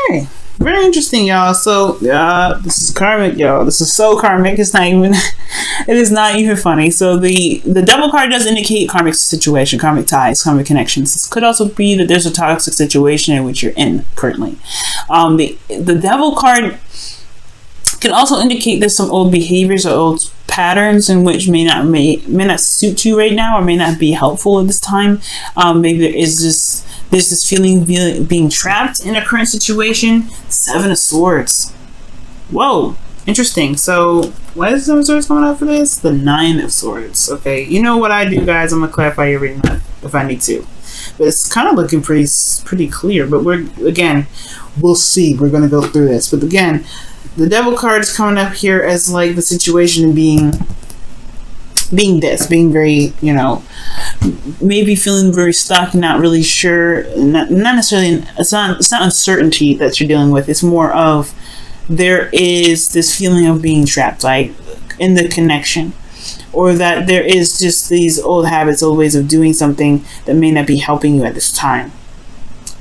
Okay. Very interesting, y'all. So, this is karmic, y'all. This is so karmic. It's not even, it is not even funny. So the devil card does indicate karmic situation, karmic ties, karmic connections. This could also be that there's a toxic situation in which you're in currently. The devil card can also indicate there's some old behaviors or old patterns in which may not suit you right now or may not be helpful at this time. Maybe there's this feeling of being trapped in a current situation. 7 of Swords. Whoa, interesting. So why is 7 of Swords coming out for this? The 9 of Swords. Okay, you know what I do, guys? I'm gonna clarify your reading if I need to, but it's kind of looking pretty clear. But we'll see. We're gonna go through this, but again, the devil card is coming up here as like the situation being very, maybe feeling very stuck, not really sure, not necessarily, it's not uncertainty that you're dealing with. It's more of there is this feeling of being trapped, like in the connection, or that there is just these old habits, old ways of doing something that may not be helping you at this time.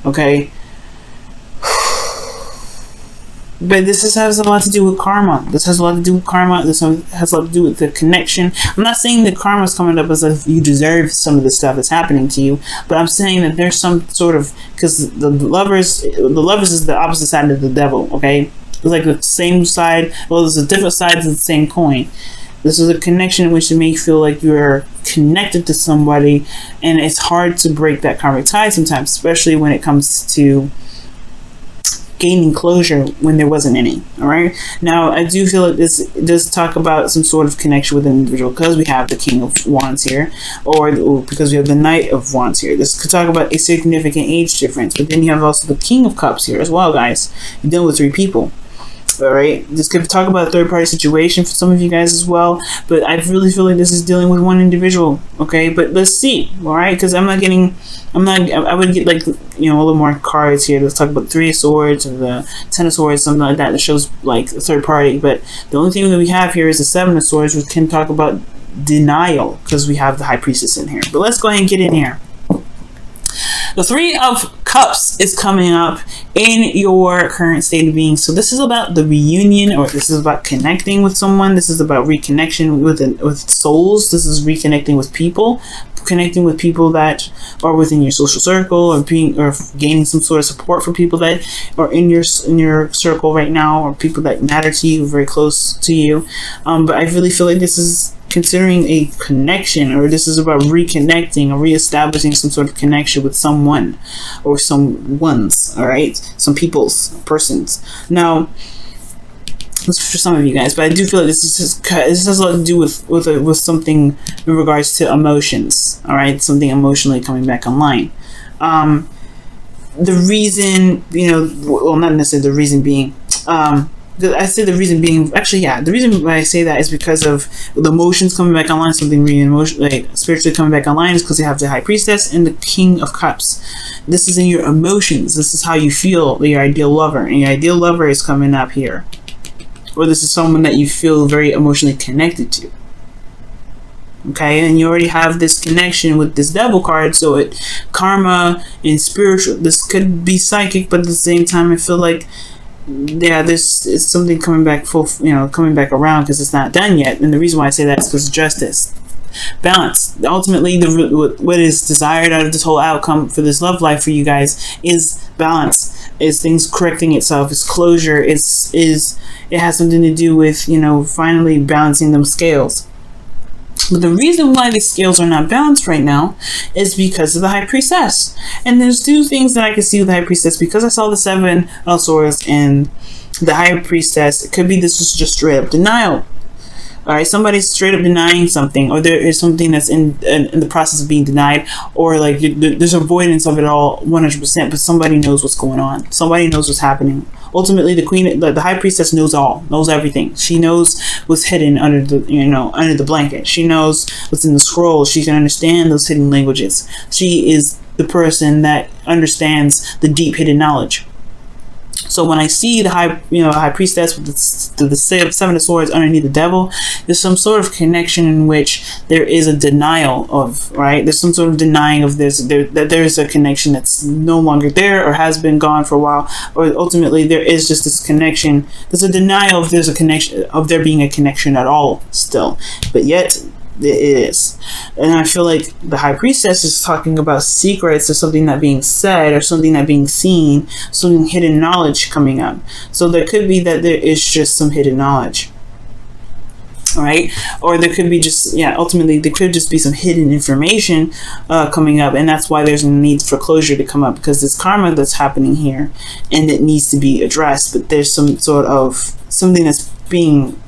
Okay. But this has a lot to do with karma. This has a lot to do with karma. This has a lot to do with the connection. I'm not saying that karma is coming up as if you deserve some of the stuff that's happening to you, but I'm saying that there's some sort of, because the lovers is the opposite side of the devil. Okay, it's like the same side. Well, there's a different sides of the same coin. This is a connection in which it may feel like you're connected to somebody, and it's hard to break that karmic tie sometimes, especially when it comes to gaining closure when there wasn't any. All right, now I do feel like this does talk about some sort of connection with an individual, because we have the King of Wands here, or because we have the Knight of Wands here. This could talk about a significant age difference, but then you have also the King of Cups here as well, guys. You're dealing with 3 people. All right, this could talk about a third-party situation for some of you guys as well, but I really feel like this is dealing with one individual. Okay, but let's see. All right, because I would get like, a little more cards here. Let's talk about 3 of Swords or the 10 of Swords, something like that shows like a third party. But the only thing that we have here is the 7 of Swords, which can talk about denial, because we have the High Priestess in here. But let's go ahead and get in here. The 3 of Cups is coming up in your current state of being. So this is about the reunion, or this is about connecting with someone. This is about reconnection with souls. This is reconnecting with people, connecting with people that are within your social circle, or gaining some sort of support for people that are in your circle right now, or people that matter to you, very close to you. But I really feel like this is considering a connection, or this is about reconnecting or reestablishing some sort of connection with someone or some ones. All right, some persons. Now, this for some of you guys, but I do feel like this has a lot to do with something in regards to emotions. All right, something emotionally coming back online. The reason, well, not necessarily the reason being, I say the reason being, actually, yeah, the reason why I say that is because of the emotions coming back online, something like spiritually coming back online, is because you have the High Priestess and the King of Cups. This is in your emotions. This is how you feel, your ideal lover, and your ideal lover is coming up here. Or this is someone that you feel very emotionally connected to. Okay, and you already have this connection with this Devil card, so karma and spiritual, this could be psychic, but at the same time, I feel like, yeah, this is something coming back coming back around, because it's not done yet. And the reason why I say that is because of justice, balance. Ultimately, what is desired out of this whole outcome for this love life for you guys is balance, is things correcting itself, is closure, it has something to do with finally balancing them scales. But the reason why these scales are not balanced right now is because of the High Priestess. And there's 2 things that I can see with the High Priestess, because I saw the 7 of Swords and the High Priestess. It could be this is just straight up denial. All right, somebody's straight up denying something, or there is something that's in the process of being denied, or like there's avoidance of it all 100%, but somebody knows what's going on. Somebody knows what's happening. Ultimately, the High Priestess knows knows everything. She knows what's hidden under the blanket. She knows what's in the scroll. She can understand those hidden languages. She is the person that understands the deep hidden knowledge. So when I see the high priestess with the seven of swords underneath the devil, there's some sort of connection in which there is a denial of, right? There's some sort of denying of that there's a connection that's no longer there or has been gone for a while, or ultimately there is just this connection. There's a denial of there's a connection, of there being a connection at all still, but yet it is. And I feel like the high priestess is talking about secrets or something not being said or something not being seen, some hidden knowledge coming up. So there could be that there is just some hidden knowledge, right? Or there could be just, ultimately there could just be some hidden information coming up, and that's why there's a need for closure to come up, because there's karma that's happening here and it needs to be addressed, but there's some sort of something that's being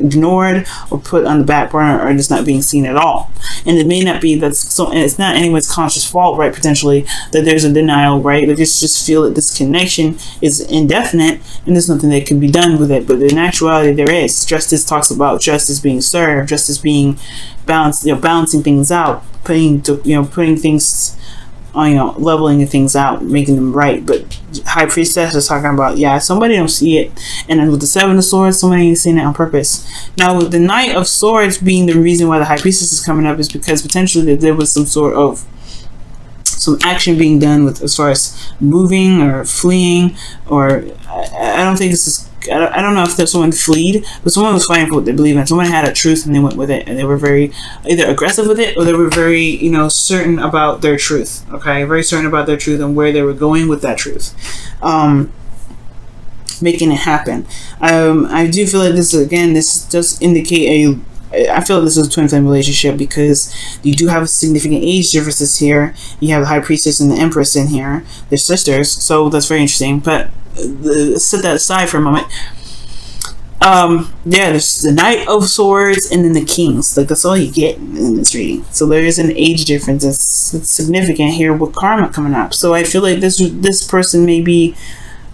ignored or put on the back burner, or just not being seen at all. And it may not be and it's not anyone's conscious fault, right? Potentially that there's a denial, right? They just feel that this connection is indefinite and there's nothing that can be done with it. But in actuality, there is. Justice talks about justice being served, justice being balanced, balancing things out, putting things, leveling things out, making them right. But high priestess is talking about, somebody don't see it. And then with the seven of swords, somebody ain't seeing it on purpose. Now with the knight of swords being the reason why the high priestess is coming up, is because potentially there was some sort of action being done with, as far as moving or fleeing, or I don't think this is, I don't know if there's someone fleed, but someone was fighting for what they believe in. Someone had a truth and they went with it, and they were very either aggressive with it, or they were very, certain about their truth. Okay, very certain about their truth and where they were going with that truth, making it happen. I do feel like this does indicate I feel like this is a twin flame relationship, because you do have significant age differences here. You have the high priestess and the empress in here. They're sisters, so that's very interesting. But set that aside for a moment. There's the knight of swords and then the kings. Like, that's all you get in this reading. So there is an age difference that's significant here with karma coming up. So I feel like this person may be,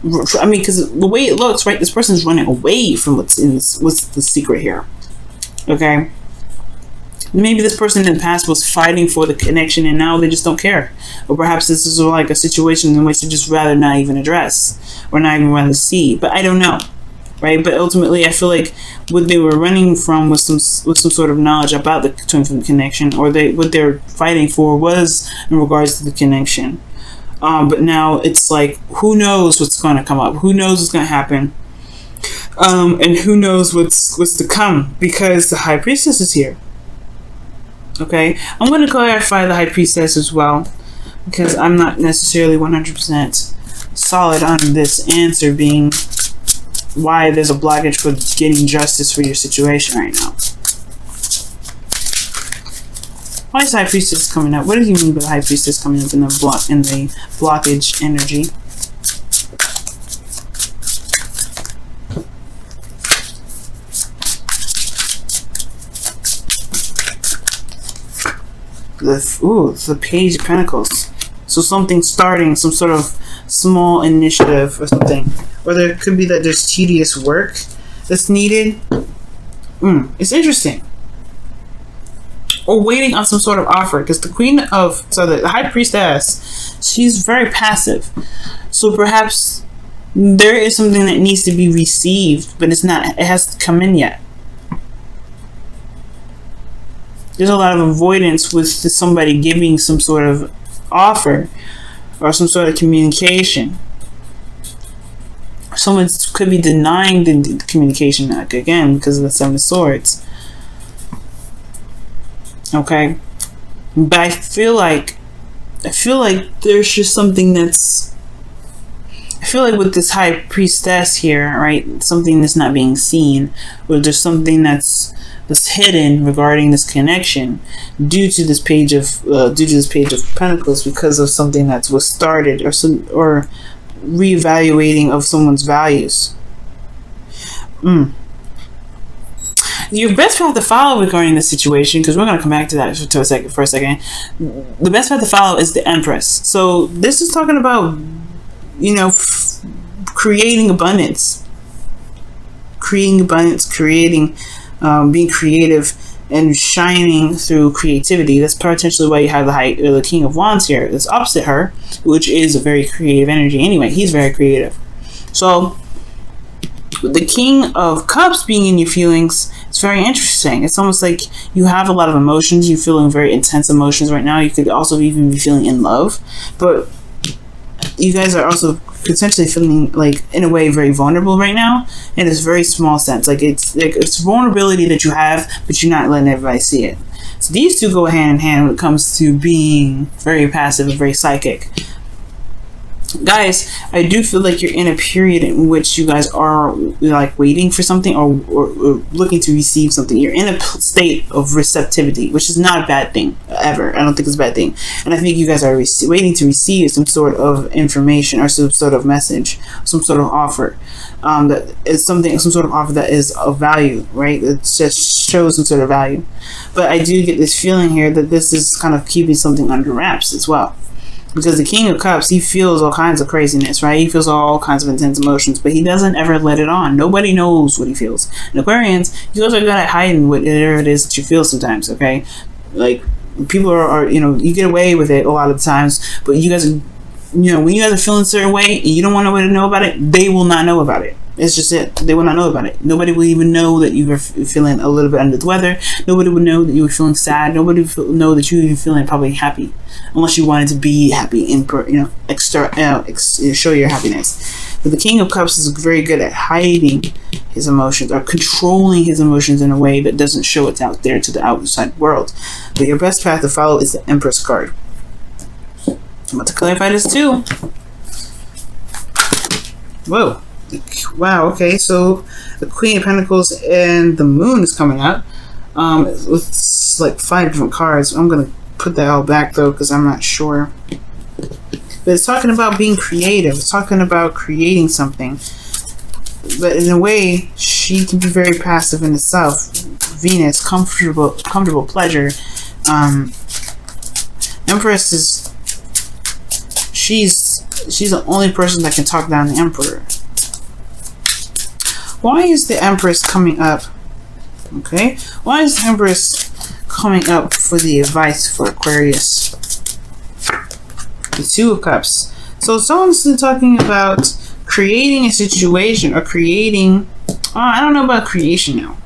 because the way it looks, right, this person's running away from what's the secret here. Okay, maybe this person in the past was fighting for the connection and now they just don't care, or perhaps this is like a situation in which they just rather not even address or not even rather see. But I don't know, right? But ultimately, I feel like what they were running from was some sort of knowledge about the twin flame connection, or what they're fighting for was in regards to the connection. But now it's like, who knows what's going to come up? Who knows what's going to happen? And who knows what's to come, because the high priestess is here. Okay, I'm going to clarify the high priestess as well, because I'm not necessarily 100% solid on this answer being why there's a blockage for getting justice for your situation right now. Why is high priestess coming up? What does he mean by the high priestess coming up in the blockage energy? The Page of Pentacles. So something starting, some sort of small initiative or something. Or there could be that there's tedious work that's needed. It's interesting. Or waiting on some sort of offer, because the the high priestess, she's very passive. So perhaps there is something that needs to be received, but it hasn't come in yet. There's a lot of avoidance with somebody giving some sort of offer or some sort of communication. Someone could be denying the communication, again, because of the Seven of Swords. Okay, but I feel like there's just something that's. I feel like with this high priestess here, right, something that's not being seen, or there's something that's hidden regarding this connection due to this page of Pentacles, because of something that was started, or reevaluating of someone's values. Your best path to follow regarding this situation, because we're going to come back to that for a second. The best path to follow is the Empress. So this is talking about, creating abundance, being creative and shining through creativity. That's potentially why you have the King of Wands here. That's opposite her, which is a very creative energy anyway. He's very creative. So the King of Cups being in your feelings, it's very interesting. It's almost like you have a lot of emotions. You're feeling very intense emotions right now. You could also even be feeling in love, but you guys are also potentially feeling like, in a way, very vulnerable right now, in this very small sense. Like it's vulnerability that you have, but you're not letting everybody see it. So these two go hand in hand when it comes to being very passive and very psychic. Guys, I do feel like you're in a period in which you guys are like waiting for something, or looking to receive something. You're in a state of receptivity, which is not a bad thing ever. I don't think it's a bad thing. And I think you guys are waiting to receive some sort of information or some sort of message, some sort of offer. That is some sort of offer that is of value, right? It just shows some sort of value. But I do get this feeling here that this is kind of keeping something under wraps as well. Because the King of Cups, he feels all kinds of craziness, right? He feels all kinds of intense emotions, but he doesn't ever let it on. Nobody knows what he feels. And Aquarians, you guys are good at hiding whatever it is that you feel sometimes, okay? Like, people are, you get away with it a lot of times, but you guys, when you guys are feeling a certain way and you don't want nobody to know about it, they will not know about it. It's just it. They will not know about it. Nobody will even know that you were feeling a little bit under the weather. Nobody would know that you were feeling sad. Nobody would know that you were even feeling probably happy, unless you wanted to be happy and show your happiness. But the King of Cups is very good at hiding his emotions, or controlling his emotions in a way that doesn't show it out there to the outside world. But your best path to follow is the Empress card. I'm about to clarify this too. Whoa. Wow, okay, so the Queen of Pentacles and the Moon is coming out with like 5 different cards. I'm going to put that all back though, because I'm not sure. But it's talking about being creative. It's talking about creating something. But in a way, she can be very passive in itself. Venus, comfortable pleasure. Empress is... She's the only person that can talk down the Emperor. Why is the Empress coming up? Okay. Why is the Empress coming up for the advice for Aquarius? The Two of Cups. So someone's talking about creating a situation, or creating... I don't know about creation now.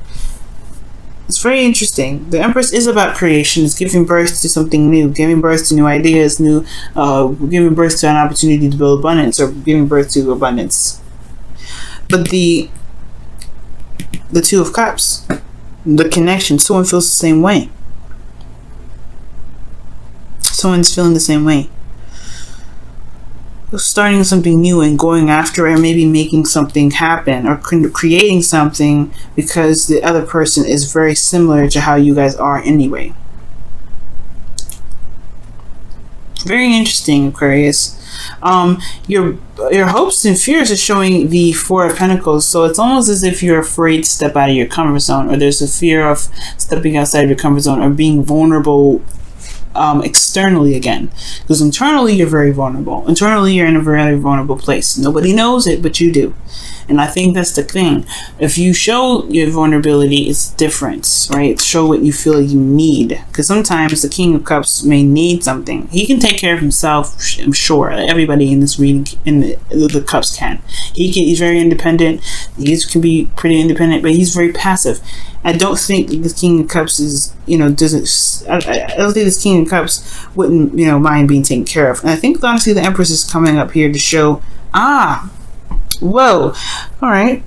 It's very interesting. The Empress is about creation. It's giving birth to something new, giving birth to new ideas, giving birth to an opportunity to build abundance, or giving birth to abundance. But the Two of Cups, the connection, someone feels the same way. Someone's feeling the same way. Starting something new and going after it, or maybe making something happen, or creating something because the other person is very similar to how you guys are anyway. Very interesting, Aquarius. Your hopes and fears are showing the Four of Pentacles, so it's almost as if you're afraid to step out of your comfort zone, or there's a fear of stepping outside of your comfort zone, or being vulnerable externally again, because internally you're very vulnerable. Internally you're in a very vulnerable place. Nobody knows it, but you do. And I think that's the thing. If you show your vulnerability, it's different, right? Show what you feel you need. Because sometimes the King of Cups may need something. He can take care of himself, I'm sure. Everybody in this reading, in the Cups can. He's very independent. He can be pretty independent, but he's very passive. I don't think the King of Cups is, I don't think this King of Cups wouldn't, mind being taken care of. And I think, honestly, the Empress is coming up here to show, whoa, all right.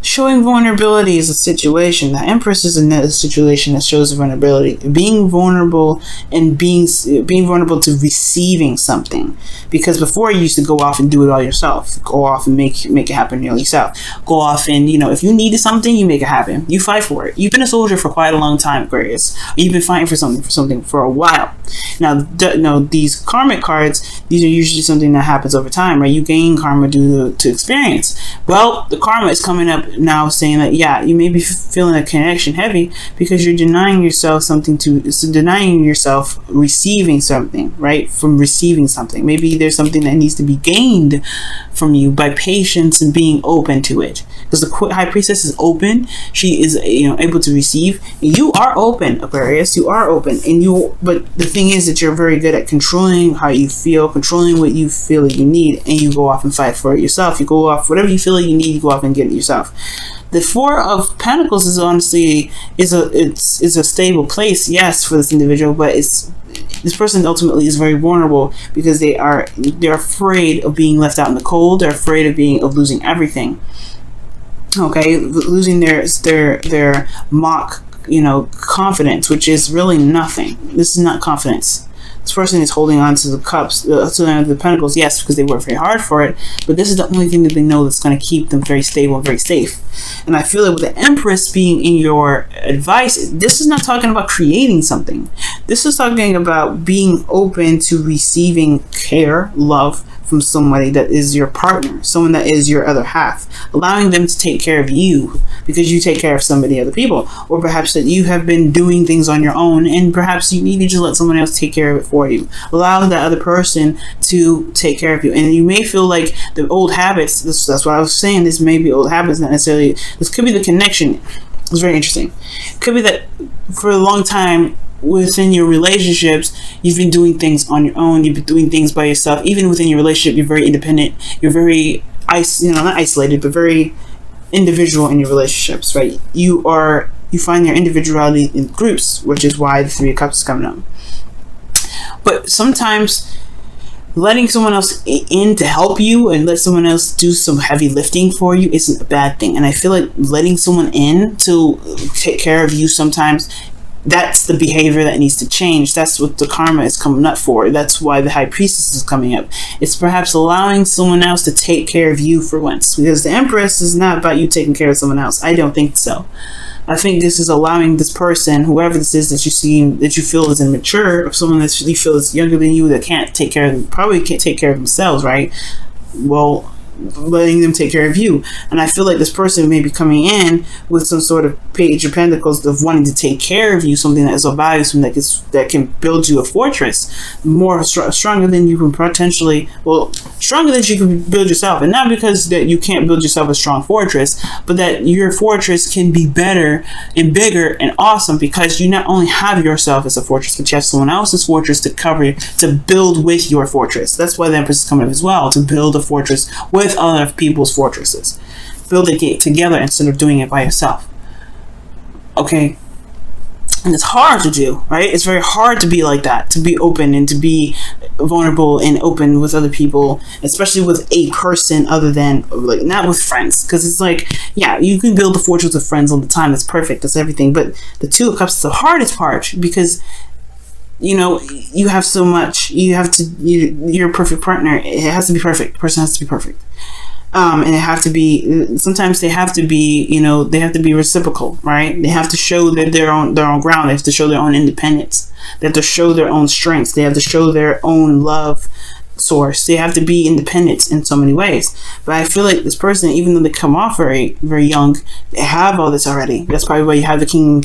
Showing vulnerability is a situation. The Empress is in a situation that shows vulnerability. Being vulnerable and being vulnerable to receiving something. Because before you used to go off and do it all yourself. Go off and make it happen yourself. Go off and, if you needed something, you make it happen. You fight for it. You've been a soldier for quite a long time, Aquarius. You've been fighting for something for a while. Now, these karmic cards, these are usually something that happens over time, right? You gain karma due to experience. Well, the karma is coming up now, saying that you may be feeling a connection heavy because you're denying yourself receiving something, right? From receiving something. Maybe there's something that needs to be gained from you by patience and being open to it. because the High Priestess is open. She is, you know, able to receive. You are open, Aquarius. You are open, and but the thing is that you're very good at controlling how you feel, controlling what you feel that you need, and you go off and fight for it yourself. You go off whatever you feel like you need. You go off and get it yourself. The Four of Pentacles is honestly is a stable place, yes, for this individual, but this person ultimately is very vulnerable because they're afraid of being left out in the cold. They're afraid of losing everything. Okay, losing their mock, you know, confidence, which is really nothing. This is not confidence. This person is holding on to the cups, to the pentacles, yes, because they work very hard for it, but this is the only thing that they know that's going to keep them very stable and very safe. And I feel like with the Empress being in your advice, this is not talking about creating something. This is talking about being open to receiving care, love, from somebody that is your partner, someone that is your other half, allowing them to take care of you because you take care of somebody, other people, or perhaps that you have been doing things on your own and perhaps you needed to let someone else take care of it for you. Allow that other person to take care of you. And you may feel like the old habits, that's what I was saying, this may be old habits, not necessarily, this could be the connection. It's very interesting. It could be that for a long time within your relationships, you've been doing things on your own. You've been doing things by yourself. Even within your relationship, you're very independent. You're very, not isolated, but very individual in your relationships, right? You find your individuality in groups, which is why the Three of Cups is coming up. But sometimes letting someone else in to help you and let someone else do some heavy lifting for you isn't a bad thing. And I feel like letting someone in to take care of you sometimes, that's the behavior that needs to change. That's what the karma is coming up for. That's why the High Priestess is coming up. It's perhaps allowing someone else to take care of you for once. Because the Empress is not about you taking care of someone else. I don't think so. I think this is allowing this person, whoever this is that you feel is immature, or someone that you feel is younger than you that probably can't take care of themselves, right? Well, letting them take care of you. And I feel like this person may be coming in with some sort of Page of Pentacles of wanting to take care of you, something that is of value, something that can build you a fortress more stronger than you can potentially, stronger than you can build yourself. And not because that you can't build yourself a strong fortress, but that your fortress can be better and bigger and awesome because you not only have yourself as a fortress, but you have someone else's fortress to build with your fortress. That's why the Empress is coming up as well, to build a fortress with other people's fortresses. Build it together instead of doing it by yourself. Okay? And it's hard to do, right? It's very hard to be like that, to be open and to be vulnerable and open with other people, especially with a person other than, like, not with friends. Because it's like, yeah, you can build a fortress with friends all the time. That's perfect. That's everything. But the Two of Cups is the hardest part because, you know, you have so much. You're a perfect partner. It has to be perfect. The person has to be perfect. And it have to be, sometimes they have to be, they have to be reciprocal, right? They have to show that they're on their own ground. They have to show their own independence. They have to show their own strengths. They have to show their own love source. They have to be independent in so many ways. But I feel like this person, even though they come off very, very young, they have all this already. That's probably why you have the king.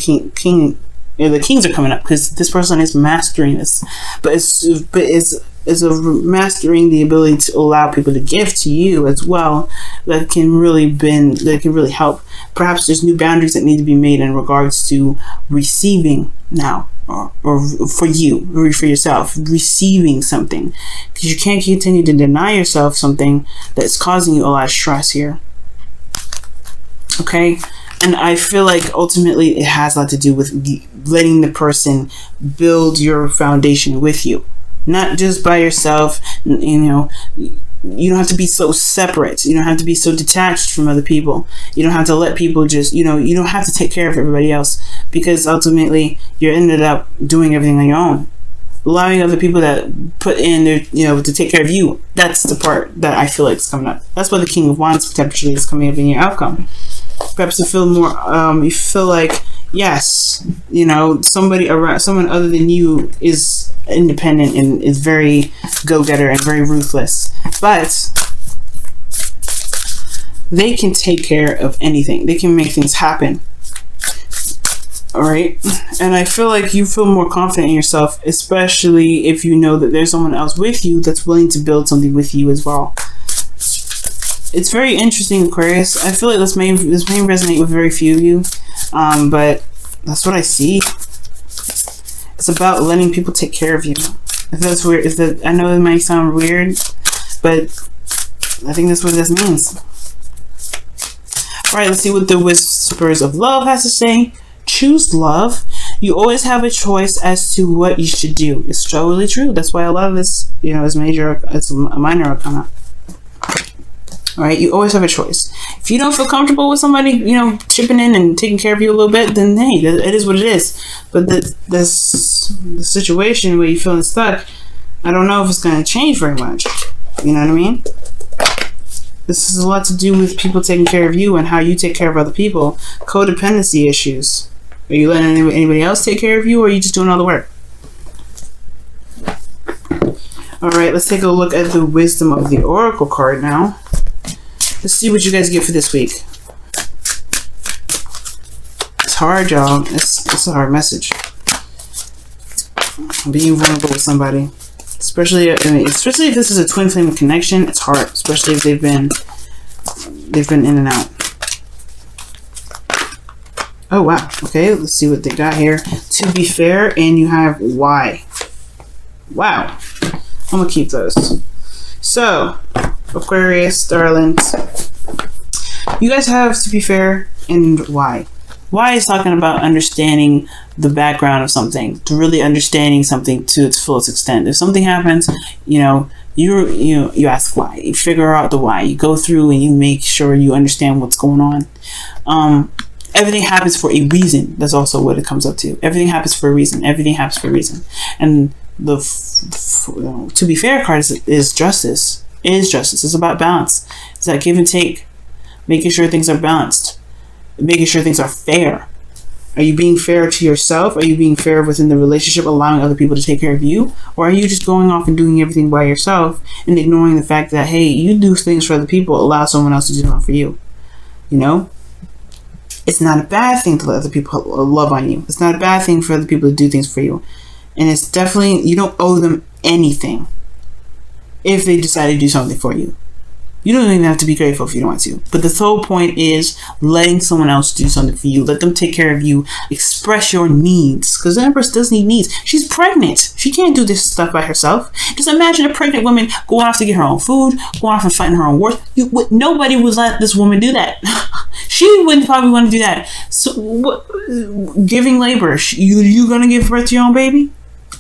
The kings are coming up because this person is mastering this. But it's a mastering the ability to allow people to give to you as well that can really help. Perhaps there's new boundaries that need to be made in regards to receiving now, or for you, or for yourself, receiving something, because you can't continue to deny yourself something that's causing you a lot of stress here. Okay? And I feel like ultimately it has a lot to do with letting the person build your foundation with you. Not just by yourself. You don't have to be so separate. You don't have to be so detached from other people. You don't have to let people just, you don't have to take care of everybody else, because ultimately you ended up doing everything on your own. Allowing other people that put in their, to take care of you. That's the part that I feel like is coming up. That's why the King of Wands potentially is coming up in your outcome. Perhaps you feel more, you feel like, yes, someone other than you is independent and is very go-getter and very ruthless, but they can take care of anything. They can make things happen. All right. And I feel like you feel more confident in yourself, especially if you know that there's someone else with you that's willing to build something with you as well. It's very interesting, Aquarius. I feel like this may resonate with very few of you, but that's what I see. It's about letting people take care of you. If that's weird, I know it might sound weird, but I think that's what this means. All right, let's see what the Whispers of Love has to say. Choose love. You always have a choice as to what you should do. It's totally true. That's why a lot of this, is major, it's a minor arcana. All right, you always have a choice. If you don't feel comfortable with somebody, chipping in and taking care of you a little bit, then hey, it is what it is. But the situation where you're feeling stuck, I don't know if it's going to change very much. You know what I mean? This has a lot to do with people taking care of you and how you take care of other people. Codependency issues. Are you letting anybody else take care of you, or are you just doing all the work? All right, let's take a look at the Wisdom of the Oracle card now. Let's see what you guys get for this week. It's hard, y'all. It's a hard message. Being vulnerable with somebody, especially if this is a twin flame connection, it's hard. Especially if they've been in and out. Oh wow. Okay, let's see what they got here. To be fair, and you have why. Wow. I'm gonna keep those. So, Aquarius, darlings, you guys have to be fair and why. Why is talking about understanding the background of something, to really understanding something to its fullest extent. If something happens, you ask why. You figure out the why. You go through and you make sure you understand what's going on. Everything happens for a reason. That's also what it comes up to. Everything happens for a reason. Everything happens for a reason. And the to be fair card is justice. It is justice. It's about balance. It's that give and take. Making sure things are balanced. Making sure things are fair. Are you being fair to yourself? Are you being fair within the relationship, allowing other people to take care of you? Or are you just going off and doing everything by yourself and ignoring the fact that, hey, you do things for other people, allow someone else to do them for you? It's not a bad thing to let other people love on you. It's not a bad thing for other people to do things for you. And it's definitely, you don't owe them anything if they decide to do something for you. You don't even have to be grateful if you don't want to. But the whole point is letting someone else do something for you. Let them take care of you. Express your needs. Because the Empress does need needs. She's pregnant. She can't do this stuff by herself. Just imagine a pregnant woman going off to get her own food, going off and fighting her own wars. Nobody would let this woman do that. She wouldn't probably want to do that. So, giving labor. You going to give birth to your own baby?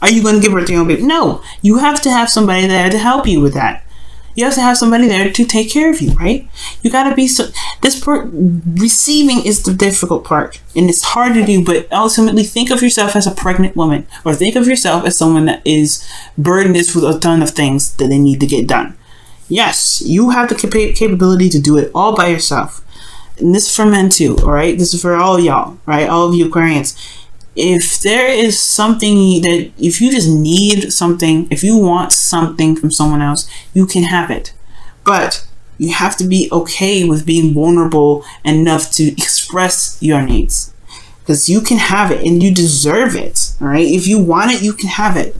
Are you going to give birth to your own baby? No. You have to have somebody there to help you with that. You have to have somebody there to take care of you, right? You gotta be receiving is the difficult part, and it's hard to do. But ultimately, think of yourself as a pregnant woman, or think of yourself as someone that is burdened with a ton of things that they need to get done. Yes, you have the capability to do it all by yourself, and this is for men too. All right, this is for all of y'all, right? All of you Aquarians. If there is something that, if you just need something, if you want something from someone else, you can have it. But you have to be okay with being vulnerable enough to express your needs. Because you can have it and you deserve it. All right. If you want it, you can have it.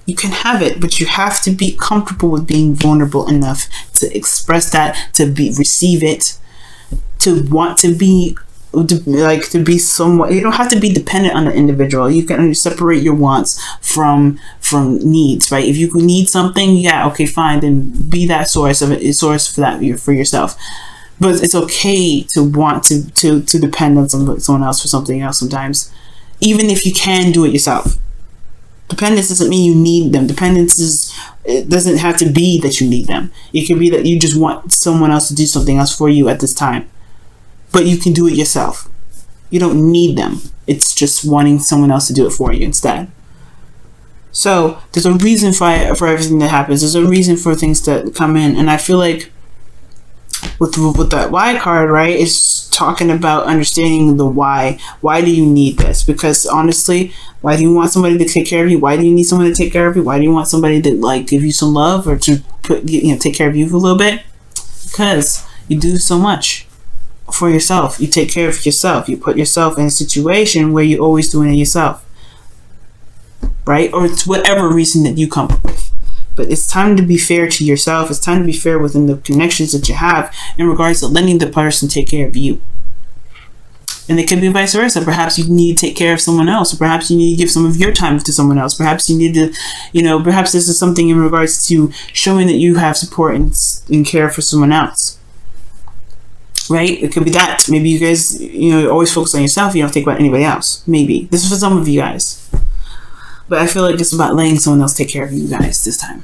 You can have it, but you have to be comfortable with being vulnerable enough to express that, to receive it, to want to be somewhat. You don't have to be dependent on the individual. You can separate your wants from needs, right? If you need something, yeah, okay, fine, then be that source for that for yourself. But it's okay to want to depend on someone else for something else sometimes, even if you can do it yourself. Dependence doesn't mean you need them. It doesn't have to be that you need them. It could be that you just want someone else to do something else for you at this time. But you can do it yourself. You don't need them. It's just wanting someone else to do it for you instead. So there's a reason for everything that happens. There's a reason for things that come in. And I feel like with that why card, right, it's talking about understanding the why. Why do you need this? Because honestly, why do you want somebody to take care of you? Why do you need someone to take care of you? Why do you want somebody to give you some love, or to take care of you for a little bit? Because you do so much for yourself. You take care of yourself. You put yourself in a situation where you're always doing it yourself, right? Or it's whatever reason that you come up with. But it's time to be fair to yourself. It's time to be fair within the connections that you have in regards to letting the person take care of you. And it could be vice versa. Perhaps you need to take care of someone else. Or perhaps you need to give some of your time to someone else. Perhaps you need to, perhaps this is something in regards to showing that you have support and care for someone else. Right? It could be that. Maybe you guys, always focus on yourself. You don't think about anybody else. Maybe. This is for some of you guys. But I feel like it's about letting someone else take care of you guys this time.